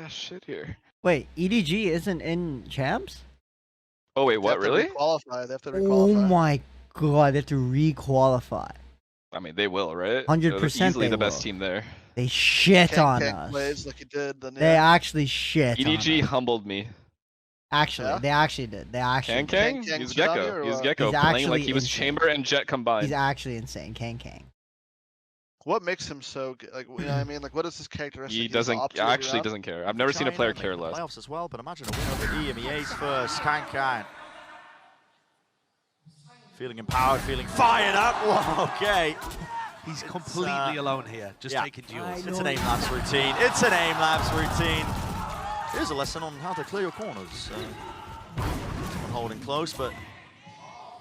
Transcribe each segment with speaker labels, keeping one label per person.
Speaker 1: ass shit here.
Speaker 2: Wait, EDG isn't in champs?
Speaker 1: Oh wait, what? Really?
Speaker 3: Qualify. They have to
Speaker 2: Oh
Speaker 3: requalify.
Speaker 2: my god, they have to re-qualify.
Speaker 1: I mean, they will, right?
Speaker 2: 100%
Speaker 1: They're easily
Speaker 2: they
Speaker 1: the best
Speaker 2: will.
Speaker 1: team there.
Speaker 2: They shit on
Speaker 3: KangKang
Speaker 2: us.
Speaker 3: plays like he did. Then,
Speaker 2: They
Speaker 3: yeah.
Speaker 2: actually shit
Speaker 1: EDG
Speaker 2: on us.
Speaker 1: humbled me.
Speaker 2: Actually,
Speaker 3: Yeah?
Speaker 2: they actually did. They actually did.
Speaker 1: KangKang?
Speaker 3: KangKang
Speaker 1: He's
Speaker 3: shit on you,
Speaker 1: Gecko.
Speaker 3: or
Speaker 1: He's
Speaker 3: what?
Speaker 1: Gecko
Speaker 2: He's
Speaker 1: playing like
Speaker 2: actually
Speaker 1: he was
Speaker 2: insane.
Speaker 1: Chamber and Jet combined.
Speaker 2: He's actually insane, KangKang.
Speaker 3: What makes him so good? Like, you know what I mean? Like, what is his characteristic?
Speaker 1: He
Speaker 3: He's
Speaker 1: doesn't
Speaker 3: opposite of
Speaker 1: actually
Speaker 3: Rap?
Speaker 1: doesn't care. I've never seen a player care less.
Speaker 4: Playoffs as well, but imagine a win over EMEA's first. KangKang. Feeling empowered, feeling fired up. Whoa, okay.
Speaker 5: He's completely alone here, just taking duels.
Speaker 4: It's an aim labs routine. It's an aim labs routine. Here's a lesson on how to clear your corners. Holding close, but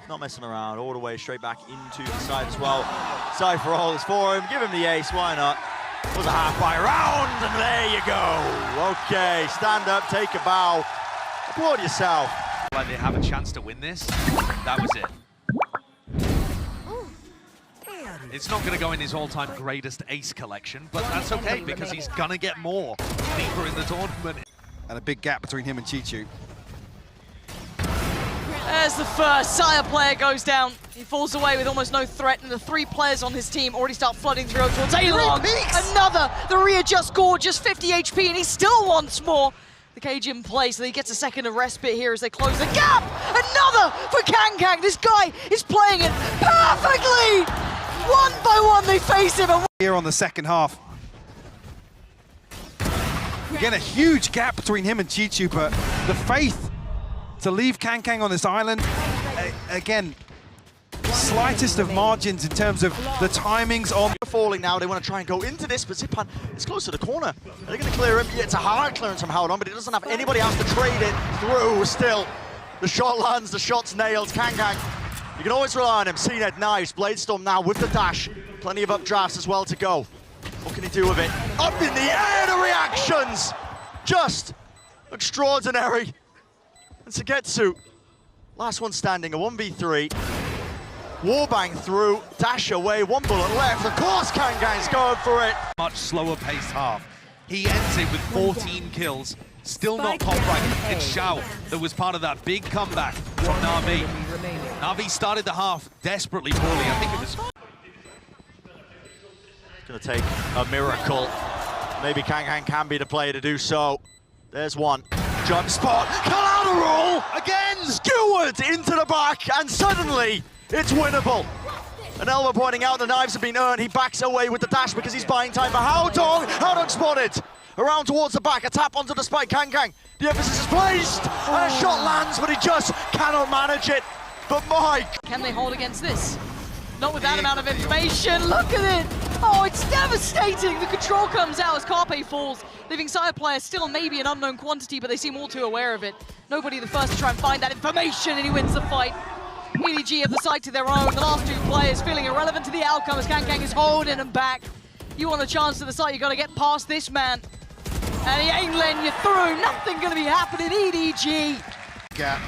Speaker 4: not messing around. All the way straight back into the side as well. Cypher holds for him. Give him the ace. Why not? It was a half-by round, and there you go. Okay, stand up, take a bow. Applaud yourself.
Speaker 5: Like they have a chance to win this. That was it. It's not going to go in his all-time greatest ace collection, but that's okay because he's going to get more deeper in the tournament.
Speaker 6: And a big gap between him and Chichu.
Speaker 7: There's the first. Sire player goes down. He falls away with almost no threat, and the 3 players on his team already start flooding through towards A-Long. Another. The readjust score, just 50 HP, and he still wants more. The cage in place, so he gets a second of respite here as they close the gap. Another for KangKang. This guy is playing it perfectly. One by one, they face him.
Speaker 6: Here on the second half. Again, a huge gap between him and Chichu, but the faith to leave KangKang on this island, again, slightest of margins in terms of the timings on.
Speaker 4: Falling now, they want to try and go into this, but Zipan is close to the corner. They're going to clear him. Yeah, it's a hard clearance from Howdon, but he doesn't have anybody else to trade it through still. The shot lands, the shot's nailed. KangKang, you can always rely on him. CNED, nice. Bladestorm now with the dash. Plenty of updrafts as well to go. What can he do with it? Up in the air, the reactions! Just extraordinary. And Sugetsu, last one standing, a 1v3. Warbang through, dash away, 1 bullet left. Of course, KangKang's going for it.
Speaker 5: Much slower paced half. He ends it with 14 kills. Still not top rank. It's Xiao that was part of that big comeback from Na'Vi. Na'Vi started the half desperately poorly. I think it was...
Speaker 4: Gonna take a miracle. Maybe KangKang can be the player to do so. There's one. Jump spot. Collateral! Again! Skewered into the back, and suddenly it's winnable. And Elva pointing out the knives have been earned. He backs away with the dash because he's buying time for Howdong. Howdong spotted. Around towards the back, a tap onto the spike. KangKang, the emphasis is placed. And a shot lands, but he just cannot manage it. But Mike.
Speaker 7: Can they hold against this? Not with that amount of information. Look at it. Oh, it's devastating. The control comes out as Carpe falls, leaving Sire players still maybe an unknown quantity, but they seem all too aware of it. Nobody the first to try and find that information, and he wins the fight. EDG have the side to their own. The last 2 players feeling irrelevant to the outcome as KangKang is holding them back. You want a chance to the site, you got to get past this man. And he ain't letting you through. Nothing going to be happening, EDG.
Speaker 6: Gap.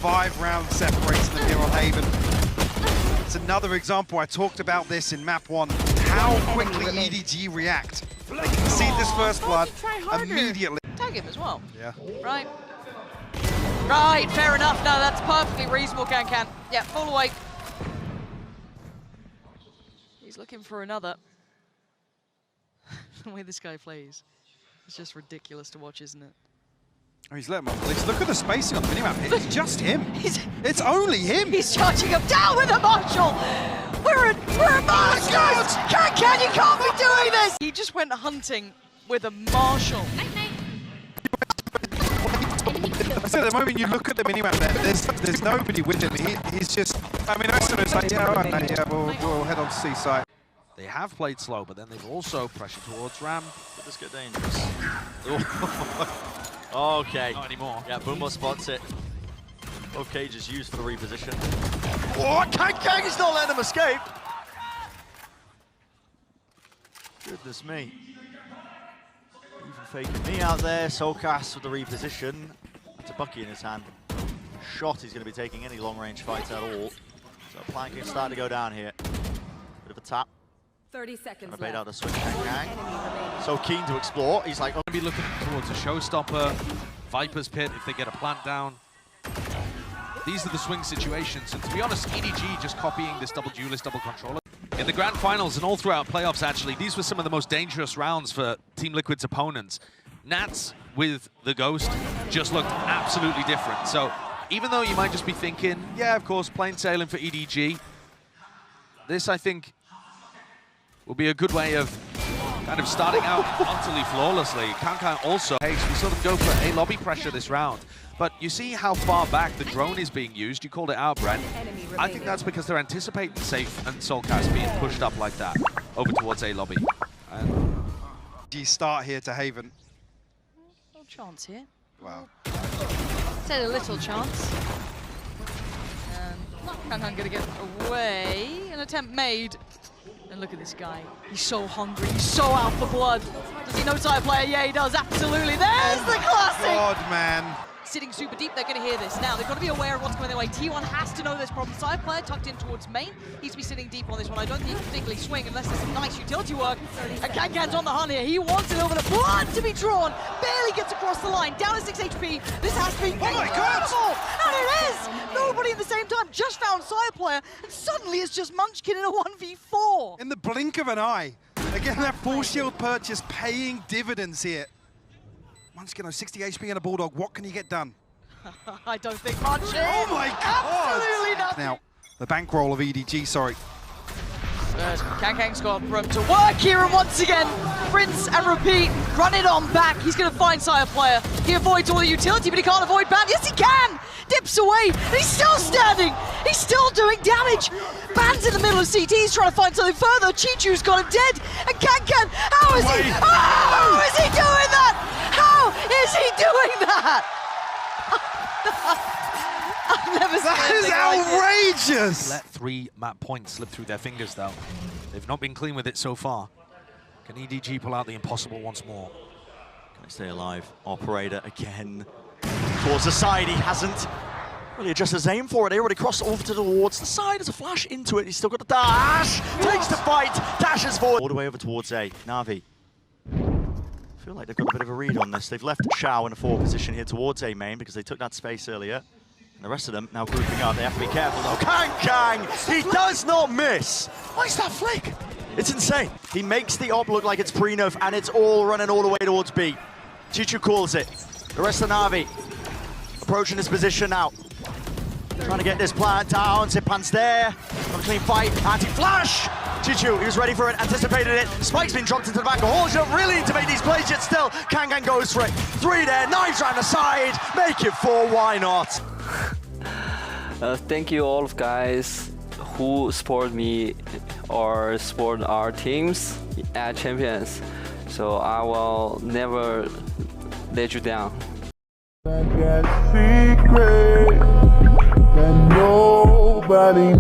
Speaker 6: 5 rounds separating them here on Haven. It's another example. I talked about this in map 1. How quickly EDG react. They can see this first blood immediately.
Speaker 7: Tag him as well.
Speaker 6: Yeah.
Speaker 7: Right. Right, fair enough. No, that's perfectly reasonable, KangKang. Yeah, fall away. He's looking for another. The way this guy plays, it's just ridiculous to watch, isn't it?
Speaker 6: Oh, he's letting him off. Look at the spacing on the minimap. It's just him. It's only him.
Speaker 7: He's charging him down with a Marshall. We're a Marshall. KangKang, you can't be doing this. He just went hunting with a Marshall.
Speaker 6: So the moment you look at the minimap there, there's nobody with him. He's just, I mean, Ursula's like, yeah, all right, mate, yeah, we'll head on to seaside.
Speaker 5: They have played slow, but then they've also pressured towards Ram.
Speaker 4: Could this get dangerous? Okay.
Speaker 5: Not anymore.
Speaker 4: Yeah, Boomo spots it. Both cages used for the reposition. Oh, KangKang is not letting him escape! Goodness me. Even faking me out there. Sokas with the reposition. That's a Bucky in his hand. Shot he's going to be taking any long-range fights at all. So plan can start to go down here. Bit of a tap.
Speaker 8: 30 seconds
Speaker 4: Gonna bait
Speaker 8: left.
Speaker 4: out the switch,
Speaker 8: One
Speaker 4: Kang.
Speaker 8: enemy remaining.
Speaker 4: So keen to explore. He's like, oh,
Speaker 5: Gonna be looking towards a showstopper, Viper's Pit if they get a plant down. These are the swing situations, and to be honest, EDG just copying this double duelist, double controller. In the grand finals and all throughout playoffs, actually, these were some of the most dangerous rounds for Team Liquid's opponents. Nats with the Ghost just looked absolutely different. So even though you might just be thinking, yeah, of course, plain sailing for EDG, this, I think, will be a good way of kind of starting out utterly flawlessly. KangKang also, we saw them go for a lobby pressure this round. But you see how far back the drone is being used. You called it out, Brent. I think that's because they're anticipating Safe and Soulcast being pushed up like that over towards A lobby. And
Speaker 6: Do you start here to Haven?
Speaker 7: No chance here.
Speaker 6: Wow.
Speaker 7: Said a little chance. And KangKang gonna get away. An attempt made. And look at this guy. He's so hungry. He's so out for blood. Does he know side player? Yeah, he does. Absolutely. There's the classic.
Speaker 6: God, man.
Speaker 7: Sitting super deep, they're going to hear this. Now, they've got to be aware of what's coming their way. T1 has to know this problem. Side player tucked in towards main. He's to be sitting deep on this one. I don't think he can particularly swing unless there's some nice utility work. And KangKang's on the hunt here. He wants a little bit of blood to be drawn. Barely gets across the line. Down to 6 HP. This has to be incredible. And it is! Nobody at the same time. Just found side player. And suddenly it's just Munchkin in a 1v4.
Speaker 6: In the blink of an eye. Again, that full shield purchase paying dividends here. Munchkin has 60 HP and a Bulldog. What can he get done?
Speaker 7: I don't think much.
Speaker 6: Oh my God!
Speaker 7: Absolutely nothing.
Speaker 6: Now, the bankroll of EDG, sorry.
Speaker 7: But KangKang's got room to work here, and once again, rinse and repeat, run it on back. He's going to find side player. He avoids all the utility, but he can't avoid Ban. Yes, he can! Dips away, and he's still standing! He's still doing damage! Ban's in the middle of CT, he's trying to find something further. Chichu's got him dead, and KangKang, how is he? How is he doing that? How is he doing that? I've never seen
Speaker 6: That is
Speaker 7: anything like it.
Speaker 6: outrageous!
Speaker 5: let 3 map points slip through their fingers, though. They've not been clean with it so far. Can EDG pull out the impossible once more?
Speaker 4: can I stay alive? Operator again. Towards the side, he hasn't really adjusted his aim for it. He already crossed over towards the side. There's a flash into it. He's still got the dash. Takes the fight. Dashes forward. All the way over towards A. Na'Vi. I feel like they've got a bit of a read on this. They've left Xiao in a forward position here towards A main because they took that space earlier. And the rest of them now grouping up. They have to be careful though. KangKang! He does not miss. Why is that flick? It's insane. He makes the op look like it's pre-nerf and it's all running all the way towards B. Chichu calls it. The rest of Na'Vi approaching this position now. Trying to get this plant down. Zipan's there. Got a clean fight. Anti-flash. Chichu, he was ready for it, anticipated it. Spike's been dropped into the back of Halls. You don't really need to make these plays yet still. KangKang goes for it. 3 there, knives around the side. Make it 4, why not?
Speaker 9: Thank you all of guys who support me or support our teams at Champions. So I will never let you down.
Speaker 10: I got secret that nobody